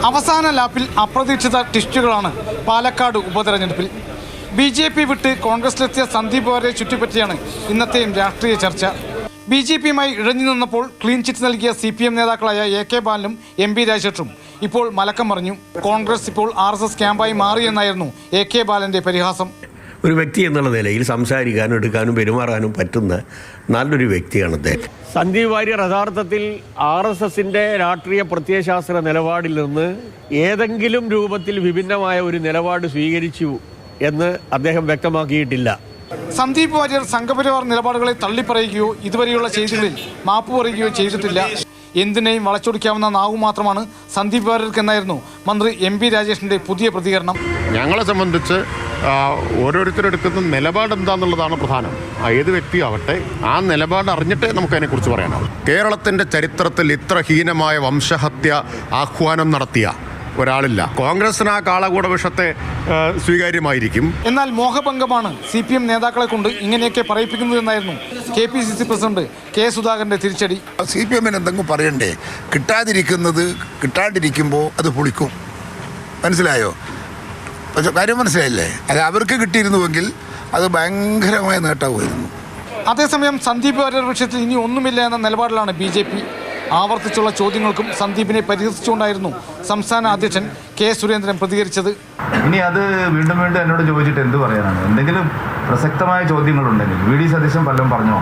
അവസാന ലാപ്പിൽ അപ്രതീക്ഷിത ട്വിസ്റ്റുകളാണ് പാലക്കാട് ഉപതെരഞ്ഞെടുപ്പിൽ. BJP വിട്ട് കോൺഗ്രസിലെത്തിയ സന്ദീപ് വാര്യരെ ചുറ്റിപ്പറ്റിയാണ് ഇന്നത്തെയും രാഷ്ട്രീയ ചർച്ച. BJPയുമായി ഇഴഞ്ഞു നിന്നപ്പോൾ ക്ലീൻ ചിറ്റ് നൽകിയ CPM നേതാക്കളായ AK ബാലനും MP രാജേഷും ഇപ്പോൾ മലക്കം മറിഞ്ഞു. കോൺഗ്രസ് ഇപ്പോൾ RSS ക്യാമ്പായി മാറിയെന്നായിരുന്നു AK ബാലന്റെ പരിഹാസം. ഒരു വ്യക്തി എന്നുള്ള നിലയിൽ സംസാരിക്കാനും എടുക്കാനും പെരുമാറാനും പറ്റുന്ന നല്ലൊരു വ്യക്തിയാണ് അദ്ദേഹം. സന്ദീപ് വാര്യർ യഥാർത്ഥത്തിൽ RSSന്റെ രാഷ്ട്രീയ പ്രത്യയശാസ്ത്ര നിലപാടിൽ നിന്ന് ഏതെങ്കിലും രൂപത്തിൽ വിഭിന്നമായ ഒരു നിലപാട് സ്വീകരിച്ചു എന്ന് അദ്ദേഹം വ്യക്തമാക്കിയിട്ടില്ല. സന്ദീപ് വാര്യർ സംഘപരിവാർ നിലപാടുകളെ തള്ളിപ്പറയുകയോ ഇതുവരെയുള്ള ചെയ്തികളിൽ മാപ്പ് പറയുകയോ ചെയ്തിട്ടില്ല. എന്തിനേയും വളച്ചൊടിക്കാവുന്ന നാവു മാത്രമാണ് സന്ദീപ് വാര്യർക്കെന്നായിരുന്നു മന്ത്രി MP രാജേഷിന്റെ പുതിയ പ്രതികരണം. ഞങ്ങളെ സംബന്ധിച്ച് ഓരോരുത്തരെടുക്കുന്ന നിലപാട് എന്താണെന്നുള്ളതാണ് പ്രധാനം. ഏത് വ്യക്തിയാവട്ടെ ആ നിലപാട് അറിഞ്ഞിട്ട് നമുക്ക് അതിനെക്കുറിച്ച് പറയാനാവും. കേരളത്തിൻ്റെ ചരിത്രത്തിൽ ഇത്ര ഹീനമായ വംശഹത്യ ആഹ്വാനം നടത്തിയ ഒരാളില്ല. കോൺഗ്രസിന് ആ കാളകൂട വിഷത്തെ സ്വീകാര്യമായിരിക്കും. എന്നാൽ മോഹഭംഗമാണ് CPM നേതാക്കളെ കൊണ്ട് ഇങ്ങനെയൊക്കെ പറയിപ്പിക്കുന്നതെന്നായിരുന്നു KPCC പ്രസിഡന്റ് K സുധാകരന്റെ തിരിച്ചടി. CPMന് എന്തെങ്കിലും പറയണ്ടേ? കിട്ടാണ്ടിരിക്കുമ്പോൾ അത് പൊളിക്കും. മനസ്സിലായോ? പക്ഷെ കാര്യം മനസ്സിലായില്ലേ? അത് അവർക്ക് കിട്ടിയിരുന്നുവെങ്കിൽ അത് ഭയങ്കരമായ നേട്ടമായിരുന്നു. അതേസമയം സന്ദീപ് വാര്യർ വിഷയത്തിൽ ഇനി ഒന്നുമില്ല എന്ന നിലപാടിലാണ് BJP. ആവർത്തിച്ചുള്ള ചോദ്യങ്ങൾക്കും സന്ദീപിനെ പരിഹസിച്ചുകൊണ്ടായിരുന്നു സംസ്ഥാന അധ്യക്ഷൻ K സുരേന്ദ്രൻ പ്രതികരിച്ചത്. ഇനി അത് വീണ്ടും എന്നോട് ചോദിച്ചിട്ട് എന്ത് പറയാനാണ്? എന്തെങ്കിലും പ്രസക്തമായ ചോദ്യങ്ങളുണ്ടെങ്കിൽ VD സതീശൻ വല്ലതും പറഞ്ഞോ,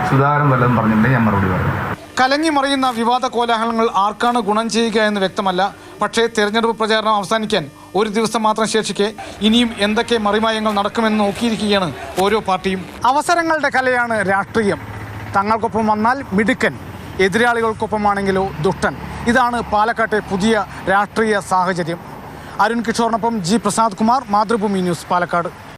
സുധാകരൻ വല്ലതും പറഞ്ഞിട്ടുണ്ടെങ്കിൽ ഞാൻ മറുപടി പറഞ്ഞു. കലങ്ങി മറിയുന്ന വിവാദ കോലാഹലങ്ങൾ ആർക്കാണ് ഗുണം ചെയ്യുക എന്ന് വ്യക്തമല്ല. പക്ഷേ തെരഞ്ഞെടുപ്പ് പ്രചാരണം അവസാനിക്കാൻ ഒരു ദിവസം മാത്രം ശേഷിക്കെ ഇനിയും എന്തൊക്കെ മറിമായങ്ങൾ നടക്കുമെന്ന് നോക്കിയിരിക്കുകയാണ് ഓരോ പാർട്ടിയും. അവസരങ്ങളുടെ കലയാണ് രാഷ്ട്രീയം. തങ്ങൾക്കൊപ്പം വന്നാൽ മിടുക്കൻ, എതിരാളികൾക്കൊപ്പമാണെങ്കിലോ ദുഷ്ടൻ. ഇതാണ് പാലക്കാട്ടെ പുതിയ രാഷ്ട്രീയ സാഹചര്യം. അരുൺ കിഷോറിനൊപ്പം G പ്രസാദ് കുമാർ, മാതൃഭൂമി ന്യൂസ്, പാലക്കാട്.